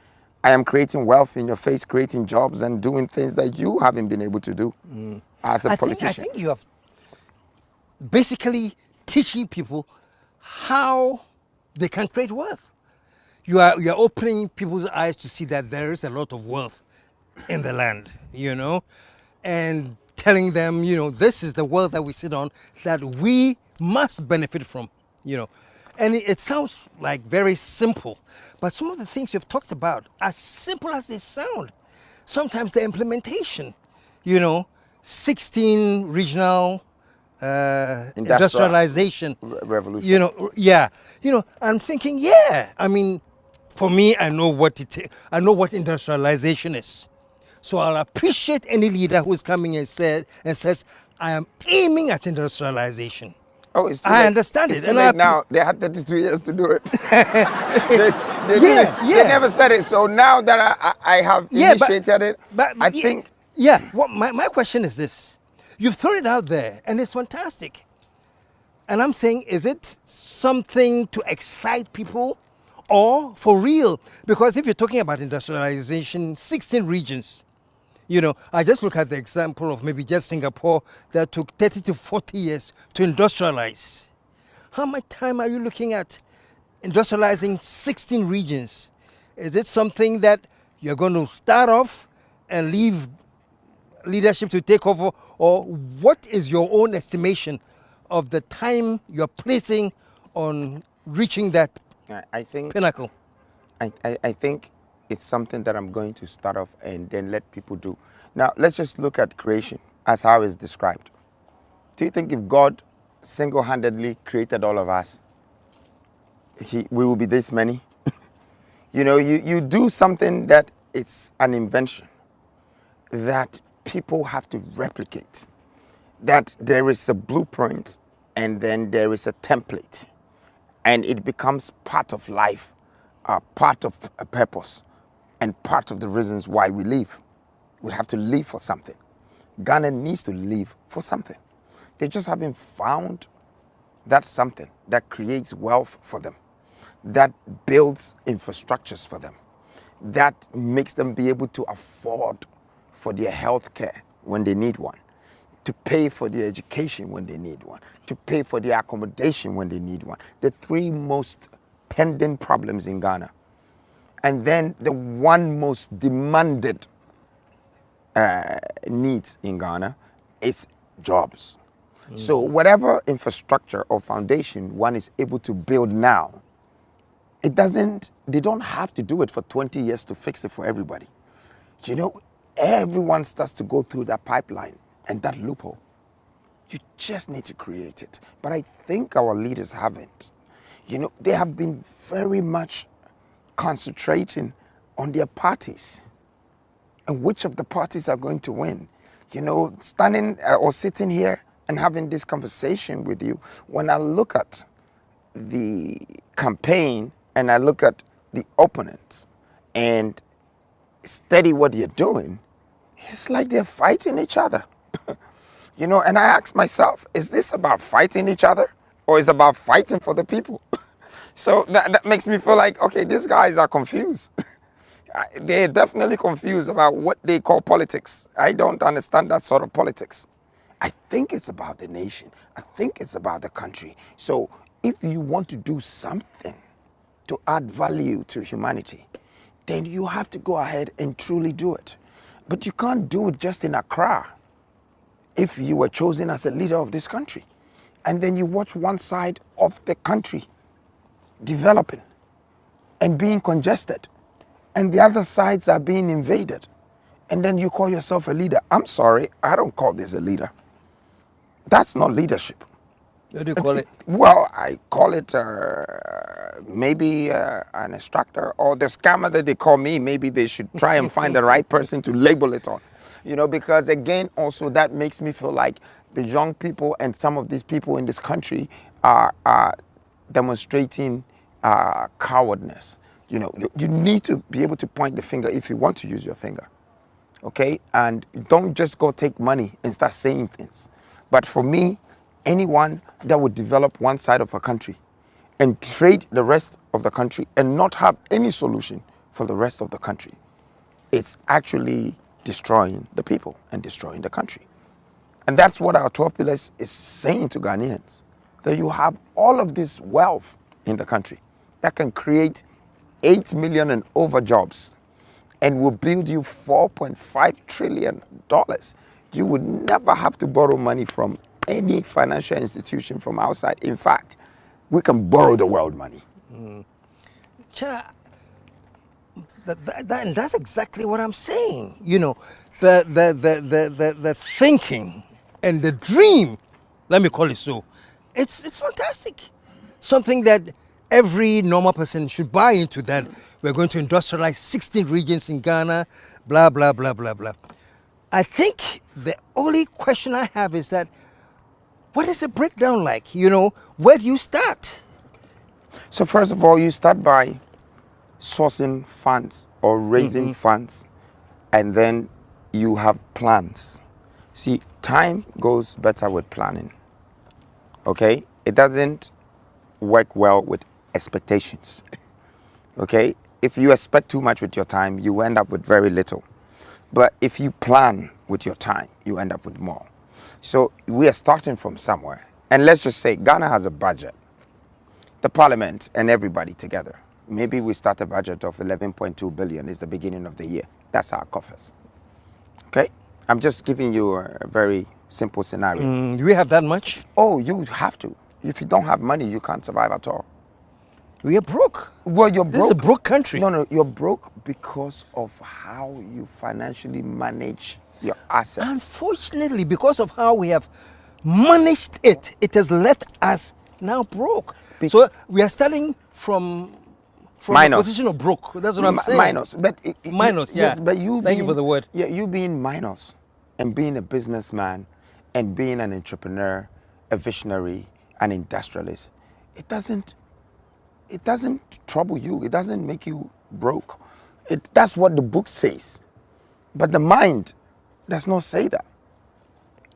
I am creating wealth in your face, creating jobs and doing things that you haven't been able to do as a politician? I think you have basically teaching people how they can create wealth. You are opening people's eyes to see that there is a lot of wealth in the land, and telling them, this is the wealth that we sit on that we must benefit from, And it sounds like very simple, but some of the things you've talked about, as simple as they sound, sometimes the implementation, 16 regional industrialization revolution. I'm thinking, for me, I know what industrialization is. So I'll appreciate any leader who's coming and says, I am aiming at industrialization. Oh, it's too I late. understand it's it. Too late now. They had 32 years to do it. They never said it. So now that I have initiated it, I think. Yeah. Well, my question is this. You've thrown it out there, and it's fantastic. And I'm saying, is it something to excite people or for real? Because if you're talking about industrialization, 16 regions, You know, I just look at the example of maybe just Singapore that took 30 to 40 years to industrialize. How much time are you looking at industrializing 16 regions? Is it something that you're going to start off and leave leadership to take over, or what is your own estimation of the time you're placing on reaching that I think pinnacle? I think it's something that I'm going to start off and then let people do. Now, let's just look at creation as how it's described. Do you think if God single-handedly created all of us, we will be this many? You know, you do something that it's an invention that people have to replicate, that there is a blueprint and then there is a template, and it becomes part of life, part of a purpose, and part of the reasons why we live. We have to live for something. Ghana needs to live for something. They just haven't found that something that creates wealth for them, that builds infrastructures for them, that makes them be able to afford for their health care when they need one, to pay for their education when they need one, to pay for their accommodation when they need one. The three most pending problems in Ghana. And then the one most demanded needs in Ghana is jobs. So whatever infrastructure or foundation one is able to build now, they don't have to do it for 20 years to fix it for everybody. You know, everyone starts to go through that pipeline and that loophole. You just need to create it. But I think our leaders haven't. You know, they have been very much concentrating on their parties and which of the parties are going to win. You know, standing or sitting here and having this conversation with you, when I look at the campaign and I look at the opponents and study what they're doing, it's like they're fighting each other. You know, and I ask myself, is this about fighting each other or is it about fighting for the people? So that makes me feel like, okay, these guys are confused. They're definitely confused about what they call politics. I don't understand that sort of politics. I think it's about the nation. I think it's about the country. So if you want to do something to add value to humanity, then you have to go ahead and truly do it. But you can't do it just in Accra if you were chosen as a leader of this country. And then you watch one side of the country developing and being congested, and the other sides are being invaded. And then you call yourself a leader. I'm sorry, I don't call this a leader. That's not leadership. What do you call it? Well, I call it maybe an extractor, or the scammer that they call me. Maybe they should try and find the right person to label it on. You know, because again, also that makes me feel like the young people and some of these people in this country are demonstrating cowardness. You know, you need to be able to point the finger if you want to use your finger. Okay? And don't just go take money and start saying things. But for me, anyone that would develop one side of a country and trade the rest of the country and not have any solution for the rest of the country, it's actually destroying the people and destroying the country. And that's what our 12 pillars is saying to Ghanaians, that you have all of this wealth in the country that can create 8 million and over jobs and will build you $4.5 trillion. You would never have to borrow money from any financial institution from outside. In fact, we can borrow the world money. Chara, and that's exactly what I'm saying. You know, the thinking and the dream, let me call it so, it's fantastic. Something that every normal person should buy into, that we're going to industrialize 16 regions in Ghana, blah, blah, blah, blah, blah. I think the only question I have is that, what is the breakdown like? You know, where do you start? So first of all, you start by sourcing funds or raising funds, and then you have plans. See, time goes better with planning. Okay? It doesn't work well with expectations. Okay? If you expect too much with your time, you end up with very little. But if you plan with your time, you end up with more. So we are starting from somewhere. And let's just say Ghana has a budget. The parliament and everybody together. Maybe we start a budget of 11.2 billion is the beginning of the year. That's our coffers. Okay? I'm just giving you a very simple scenario. Do we have that much? Oh, you have to. If you don't have money, you can't survive at all. We are broke. Well, you're broke. This is a broke country. No, you're broke because of how you financially manage your assets. Unfortunately, because of how we have managed it, it has left us now broke. So we are starting from a position of broke. That's what I'm saying. Minus. But minus, yeah. Yes, but you Thank you for the word. Yeah, you being minus and being a businessman and being an entrepreneur, a visionary, an industrialist, it doesn't trouble you. It doesn't make you broke. That's what the book says. But the mind does not say that.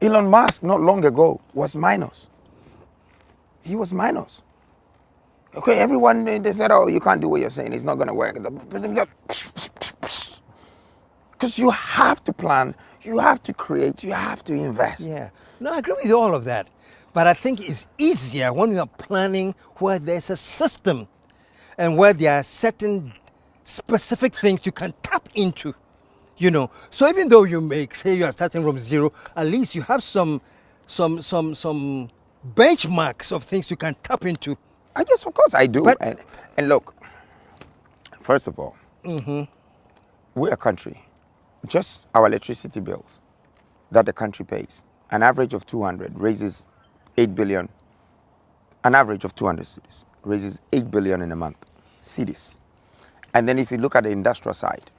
Elon Musk not long ago was minus. He was minus. Okay, everyone, they said, oh, you can't do what you're saying. It's not going to work. Because you have to plan, you have to create, you have to invest. Yeah. No, I agree with all of that. But I think it's easier when you are planning where there's a system and where there are certain specific things you can tap into, you know. So even though you say you are starting from zero, at least you have some benchmarks of things you can tap into. I guess, of course, I do. But, and look, first of all, we're a country. Just our electricity bills that the country pays, an average of 200 raises 8 billion. An average of 200 cities raises 8 billion in a month. Cities. And then if you look at the industrial side,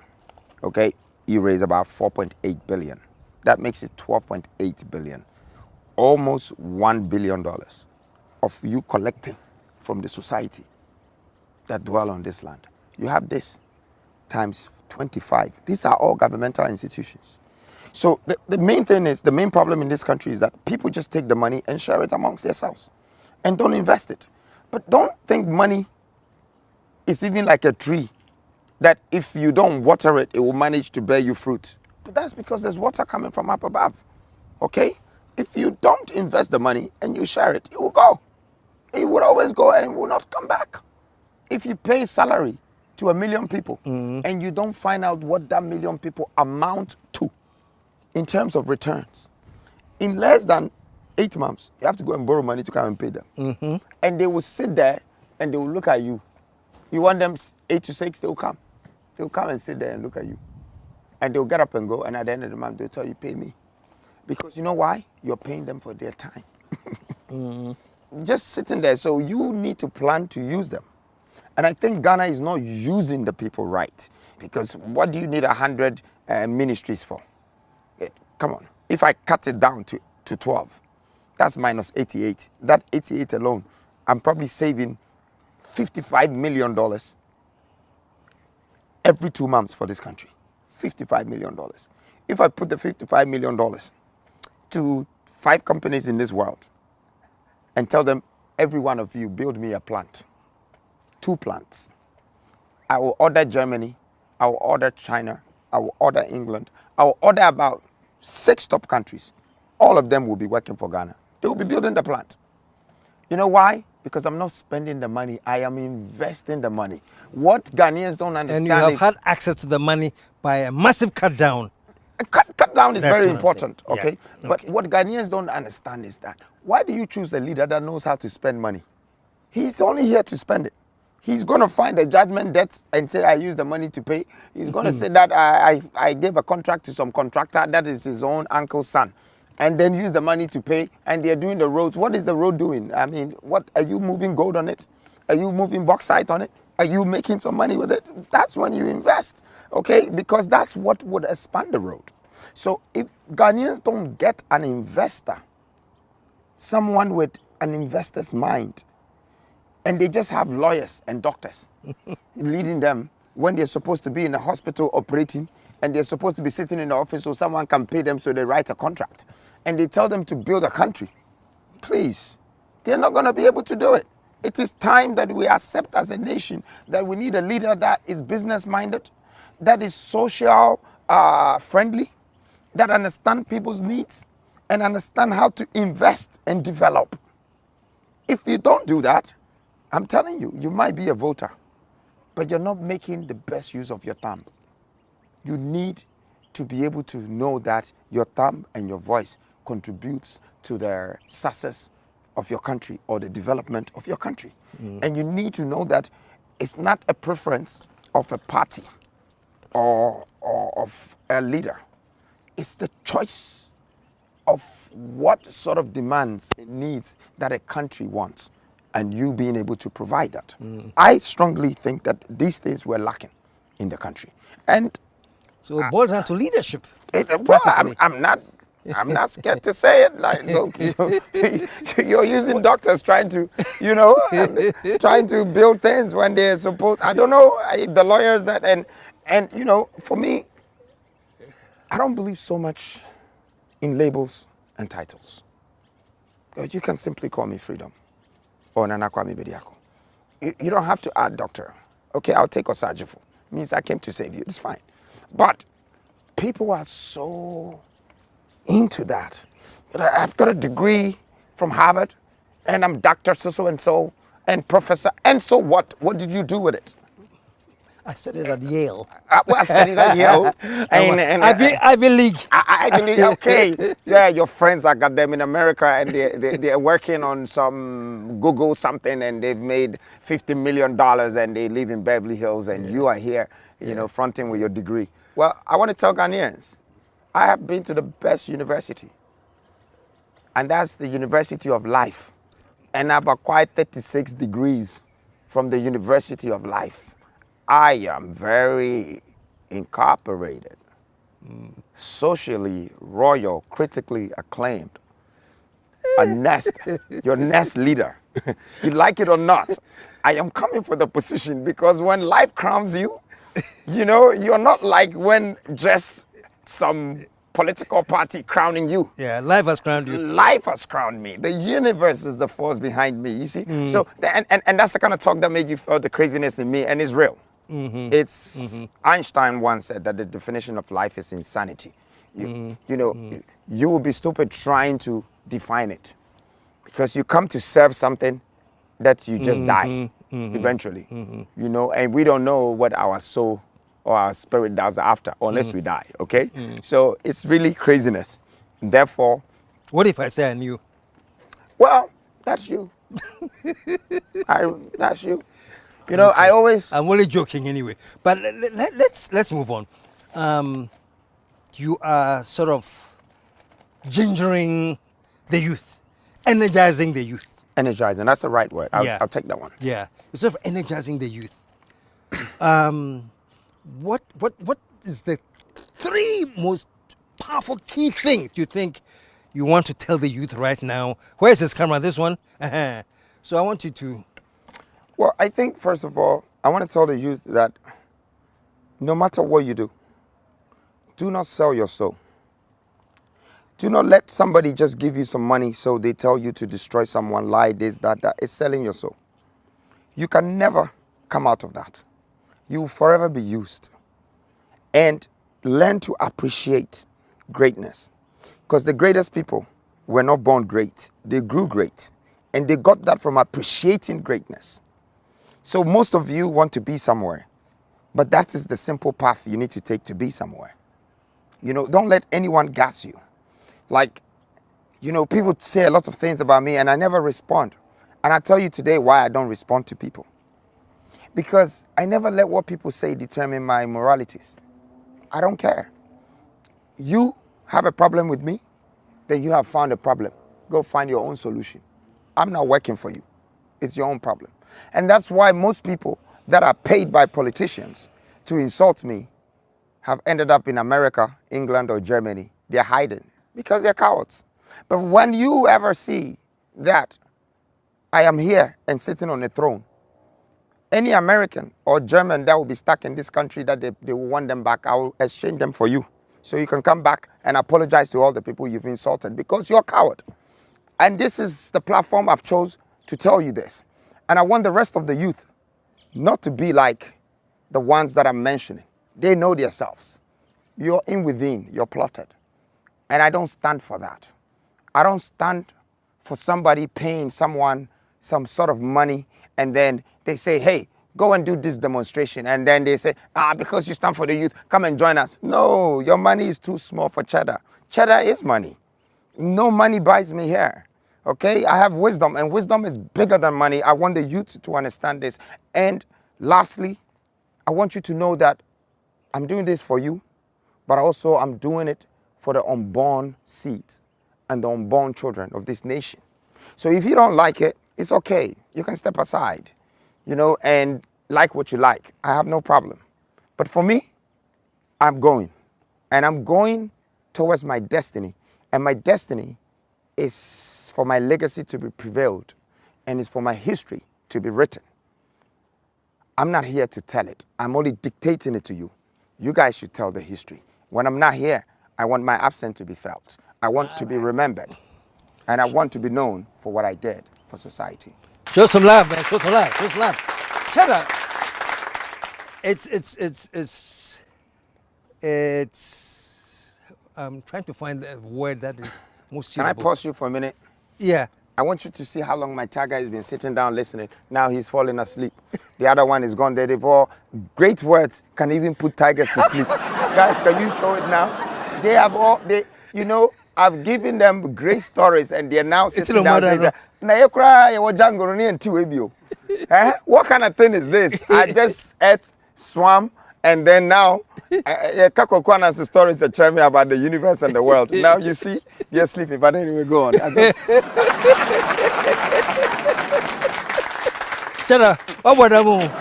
okay, you raise about 4.8 billion. That makes it 12.8 billion. Almost $1 billion of you collecting from the society that dwell on this land. You have this times 25. These are all governmental institutions. So the main thing is, the main problem in this country is that people just take the money and share it amongst themselves and don't invest it. But don't think money is even like a tree that if you don't water it, it will manage to bear you fruit. But that's because there's water coming from up above. Okay? If you don't invest the money and you share it, it will go. It will always go and will not come back. If you pay salary to 1 million people and you don't find out what that 1 million people amount to in terms of returns, in less than 8 months, you have to go and borrow money to come and pay them. And they will sit there and they will look at you. You want them 8 to 6, they will come. They will come and sit there and look at you. And they'll get up and go, and at the end of the month, they'll tell you, pay me. Because you know why? You're paying them for their time. Just sitting there, so you need to plan to use them. And I think Ghana is not using the people right. Because what do you need 100 ministries for? Come on. If I cut it down to 12, that's minus 88. That 88 alone, I'm probably saving $55 million every 2 months for this country. $55 million. If I put the $55 million to 5 companies in this world and tell them, every one of you build me a plant, 2 plants. I will order Germany, I will order China, I will order England, I will order about 6 top countries. All of them will be working for Ghana. They will be building the plant. You know why? Because I'm not spending the money, I am investing the money. What Ghanaians don't understand. And you have had access to the money by a massive cut down. Cut down is very important, okay? Yeah. But what Ghanaians don't understand is that, why do you choose a leader that knows how to spend money? He's only here to spend it. He's going to find a judgment debt and say, I use the money to pay. He's going to say that I gave a contract to some contractor that is his own uncle's son. And then use the money to pay, and they're doing the roads. What is the road doing? I mean, what are you moving gold on it? Are you moving bauxite on it? Are you making some money with it? That's when you invest, okay? Because that's what would expand the road. So if Ghanaians don't get an investor, someone with an investor's mind, and they just have lawyers and doctors leading them when they're supposed to be in a hospital operating, and they're supposed to be sitting in the office so someone can pay them, so they write a contract. And they tell them to build a country. Please, they're not going to be able to do it. It is time that we accept as a nation that we need a leader that is business-minded, that is social friendly, that understand people's needs, and understand how to invest and develop. If you don't do that, I'm telling you, you might be a voter, but you're not making the best use of your time. You need to be able to know that your thumb and your voice contributes to the success of your country or the development of your country. And you need to know that it's not a preference of a party or of a leader. It's the choice of what sort of demands and needs that a country wants, and you being able to provide that. I strongly think that these things were lacking in the country. And So it boils down to leadership. well, I'm not scared to say it. Like, look, you're using doctors trying to, trying to build things when they're supposed. I don't know the lawyers that and for me, I don't believe so much in labels and titles. You can simply call me Freedom or Nana Kwame Bediako. You don't have to add doctor. Okay, I'll take Osajifo. Means I came to save you. It's fine. But people are so into that. I've got a degree from Harvard, and I'm Dr. So and Professor. And so what? What did you do with it? I studied at Yale. I studied at Yale. Ivy League. Ivy League, okay. Yeah, your friends, I got them in America, and they're working on some Google something, and they've made $50 million, and they live in Beverly Hills, and you are here, fronting with your degree. Well, I want to tell Ghanaians, I have been to the best university, and that's the University of Life. And I've acquired 36 degrees from the University of Life. I am very incorporated, socially royal, critically acclaimed, your nest leader. You like it or not, I am coming for the position, because when life crowns you, you're not like when just some political party crowning you. Yeah, life has crowned you. Life has crowned me. The universe is the force behind me, you see? So, and that's the kind of talk that made you feel the craziness in me, and it's real. Einstein once said that the definition of life is insanity. You will be stupid trying to define it, because you come to serve something that you just die eventually, and we don't know what our soul or our spirit does after, unless we die, okay? So it's really craziness. Therefore, what if I say I knew? Well, that's you. That's you. I always... I'm only joking anyway. But let's move on. You are sort of gingering the youth, energizing the youth. Energizing, that's the right word. I'll take that one. Yeah, you're sort of energizing the youth. What is the three most powerful key things you think you want to tell the youth right now? Where's this camera? This one? So I want you to... Well, I think, first of all, I want to tell the youth that no matter what you do not sell your soul. Do not let somebody just give you some money so they tell you to destroy someone, lie, this, that. It's selling your soul. You can never come out of that. You will forever be used. And learn to appreciate greatness. Because the greatest people were not born great. They grew great. And they got that from appreciating greatness. So most of you want to be somewhere. But that is the simple path you need to take to be somewhere. Don't let anyone gas you. Like, people say a lot of things about me and I never respond. And I tell you today why I don't respond to people. Because I never let what people say determine my moralities. I don't care. You have a problem with me, then you have found a problem. Go find your own solution. I'm not working for you. It's your own problem. And that's why most people that are paid by politicians to insult me have ended up in America, England, or Germany. They're hiding because they're cowards. But when you ever see that I am here and sitting on a throne, any American or German that will be stuck in this country that they will want them back, I will exchange them for you. So you can come back and apologize to all the people you've insulted, because you're a coward. And this is the platform I've chose to tell you this. And I want the rest of the youth not to be like the ones that I'm mentioning. They know themselves. you're in within, you're plotted. And I don't stand for that. I don't stand for somebody paying someone some sort of money and then they say, hey, go and do this demonstration. And then they say, because you stand for the youth, come and join us. No, your money is too small for cheddar. Cheddar is money. No money buys me here. Okay, I have wisdom, and wisdom is bigger than money. I want the youth to understand this. And lastly, I want you to know that I'm doing this for you, but also I'm doing it for the unborn seeds and the unborn children of this nation. So if you don't like it, it's okay. You can step aside, and like what you like. I have no problem. But for me, I'm going. And I'm going towards my destiny. And my destiny is for my legacy to be prevailed. And it's for my history to be written. I'm not here to tell it. I'm only dictating it to you. You guys should tell the history. When I'm not here, I want my absence to be felt. I want to be remembered. And I want to be known for what I did for society. Show some love, man. Show some love. Show some love. Cheddar. It's. I'm trying to find a word that is most suitable. Can I pause you for a minute? Yeah. I want you to see how long my tiger has been sitting down listening. Now he's falling asleep. The other one is gone. They've all great words can even put tigers to sleep. Guys, can you show it now? They have all I've given them great stories and they're now sitting down saying, what kind of thing is this? I just ate, swam, and then now Kakokwana the stories that tell me about the universe and the world. Now you see, they're sleeping, but anyway, go on. Cheddar, what would I move?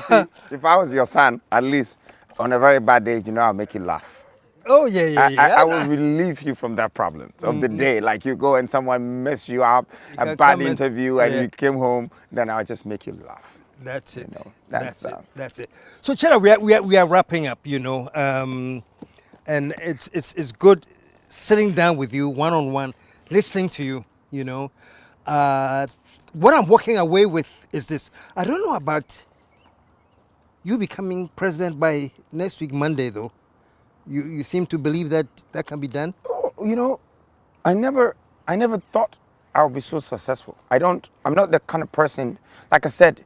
See, if I was your son, at least on a very bad day, I'll make you laugh. Oh, yeah. I will relieve you from that problem of the day. Like you go and someone mess you up, a bad interview, and you came home, then I'll just make you laugh. That's it. That's it. So, Cheddar, we are wrapping up, and it's good sitting down with you one-on-one, listening to you, What I'm walking away with is this. I don't know about you becoming president by next week, Monday, though. You seem to believe that can be done? Oh, I never thought I would be so successful. I'm not the kind of person, like I said,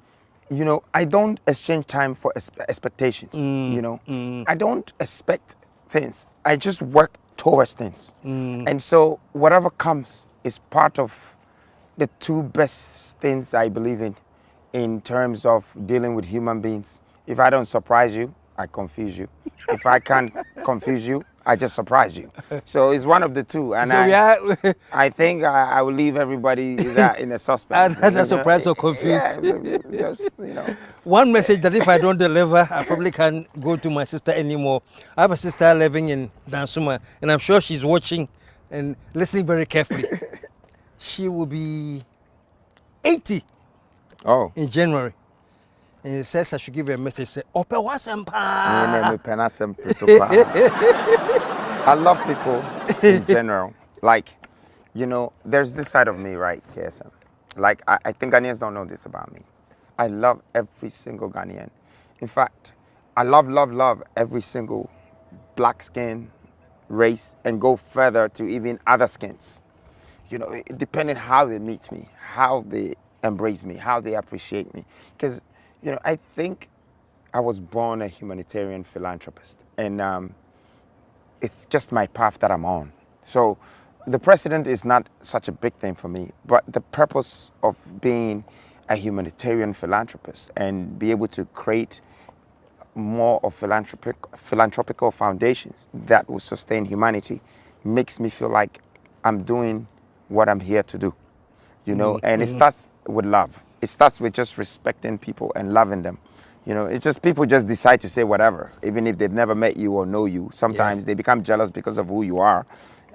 I don't exchange time for expectations, I don't expect things. I just work towards things. And so whatever comes is part of the two best things I believe in terms of dealing with human beings. If I don't surprise you, I confuse you. If I can't confuse you, I just surprise you. So it's one of the two. And so I think I will leave everybody that in a suspense. That's surprised or confused. Yeah, just. One message that if I don't deliver, I probably can't go to my sister anymore. I have a sister living in Dansuma, and I'm sure she's watching and listening very carefully. She will be 80 in January. And it says I should give her a message. Say, Ope wasempa. I love people in general. Like, there's this side of me, right, KSM? Like, I think Ghanaians don't know this about me. I love every single Ghanaian. In fact, I love every single black skin race and go further to even other skins. Depending how they meet me, how they embrace me, how they appreciate me. Because I think I was born a humanitarian philanthropist, and it's just my path that I'm on. So the president is not such a big thing for me, but the purpose of being a humanitarian philanthropist and be able to create more of philanthropical foundations that will sustain humanity makes me feel like I'm doing what I'm here to do, and it starts with love. It starts with just respecting people and loving them. It's just people just decide to say whatever, even if they've never met you or know you. Sometimes they become jealous because of who you are.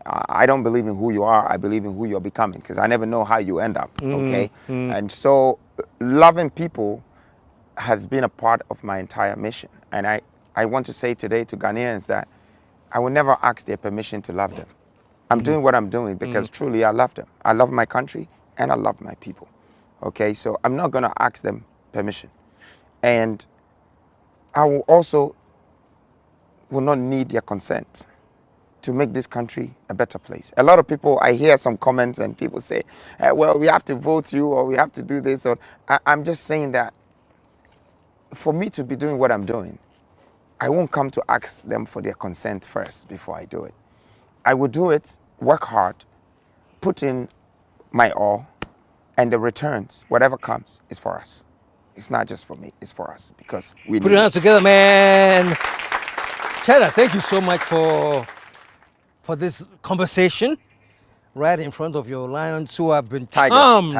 I don't believe in who you are. I believe in who you're becoming, because I never know how you end up, okay? And so loving people has been a part of my entire mission. And I want to say today to Ghanaians that I will never ask their permission to love them. I'm doing what I'm doing because truly I love them. I love my country and I love my people. Okay, so I'm not going to ask them permission. And I will also will not need their consent to make this country a better place. A lot of people, I hear some comments and people say, well, we have to vote you or we have to do this. Or I'm just saying that for me to be doing what I'm doing, I won't come to ask them for their consent first before I do it. I will do it, work hard, put in my all, and the returns, whatever comes, is for us. It's not just for me, it's for us because we Put need your hands together, man. Chada, thank you so much for this conversation right in front of your lions who have been charmed.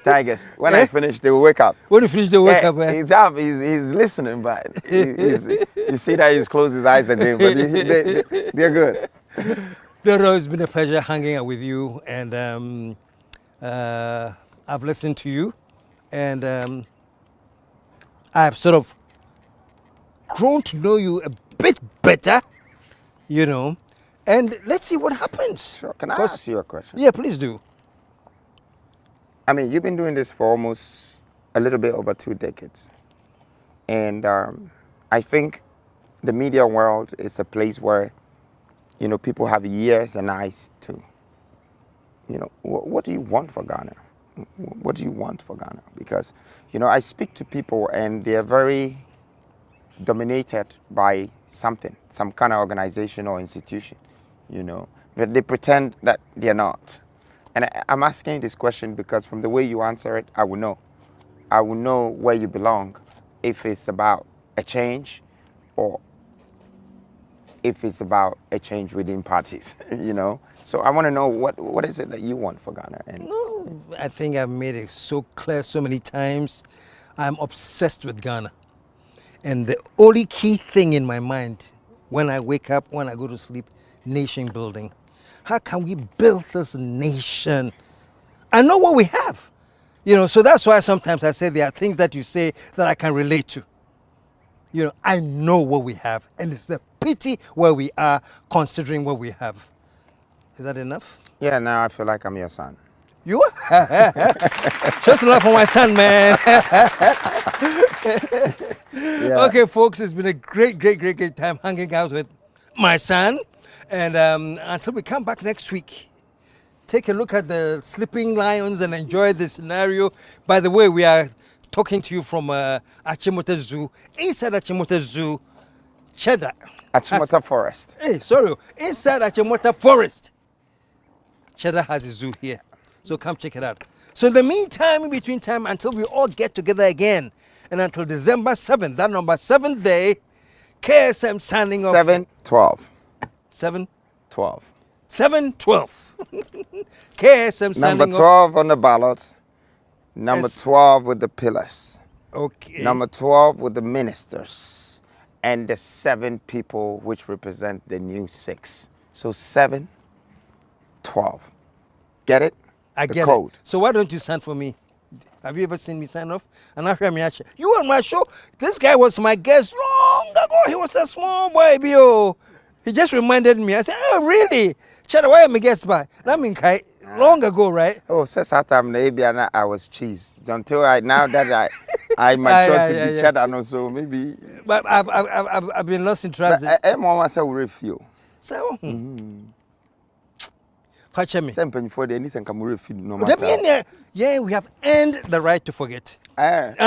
Tigers. When I finish, they will wake up. When you finish, they wake up, man. He's up. He's listening, but you see that he's closed his eyes again. But they're good. Dodo, it's been a pleasure hanging out with you, and I've listened to you, and I've sort of grown to know you a bit better, you know, and let's see what happens. Sure. Can I ask you a question? Yeah, please do. I mean, you've been doing this for almost a little bit over 2 decades. And I think the media world is a place where, you know, people have ears and eyes too. You know, what do you want for Ghana? What do you want for Ghana? Because, you know, I speak to people and they're very dominated by something, some kind of organization or institution, you know, but they pretend that they're not. And I'm asking this question because from the way you answer it, I will know. I will know where you belong, if it's about a change or if it's about a change within parties, you know. So I want to know what is it that you want for Ghana? And No, I think I've made it so clear so many times. I'm obsessed with Ghana. And the only key thing in my mind when I wake up, when I go to sleep, nation building. How can we build this nation? I know what we have. You know, so that's why sometimes I say there are things that you say that I can relate to. You know, I know what we have, and it's the pity where we are considering what we have. Is that enough? yeah, now I feel like I'm your son. You are? Just enough for my son, man. Yeah. Okay, folks, it's been a great time hanging out with my son. And until we come back next week, take a look at the sleeping lions and enjoy the scenario. By the way, we are talking to you from Achimota Zoo. Inside Achimota Zoo, Cheddar. Achimota Forest. Hey, sorry. Inside Achimota Forest, Cheddar has a zoo here. So come check it out. So in the meantime, in between time, until we all get together again, and until December 7th, that number 7th day, KSM signing off. 7/12. 7/12. 12. 7/12. KSM signing Number off. 12 on the ballot. Number Yes. 12 with the pillars. Okay. Number 12 with the ministers. And the 7 people which represent the new 6. So 7/12. Get it? I the get code. it. So why don't you sign for me? Have you ever seen me sign off? And I hear me actually. You on my show. This guy was my guest long ago. He was a small boy, bio. He just reminded me. I said, oh, really? Shada, why am I guest by? That mean long ago, right? Oh, since that time, maybe I was cheese. Until now that I matured to be cheddar, no, so maybe. But I've been lost in transit. But Mama said we refuse. So, Catch me. For the Nissan Camry feed no But yeah, we have earned the right to forget. It's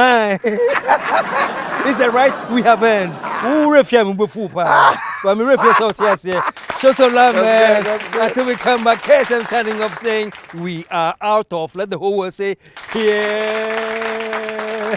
a right we have earned. Who refuse before? But me refuse out here. Show some love, man. Until we come back, KSM signing off saying we are out of. Let the whole world say, yeah.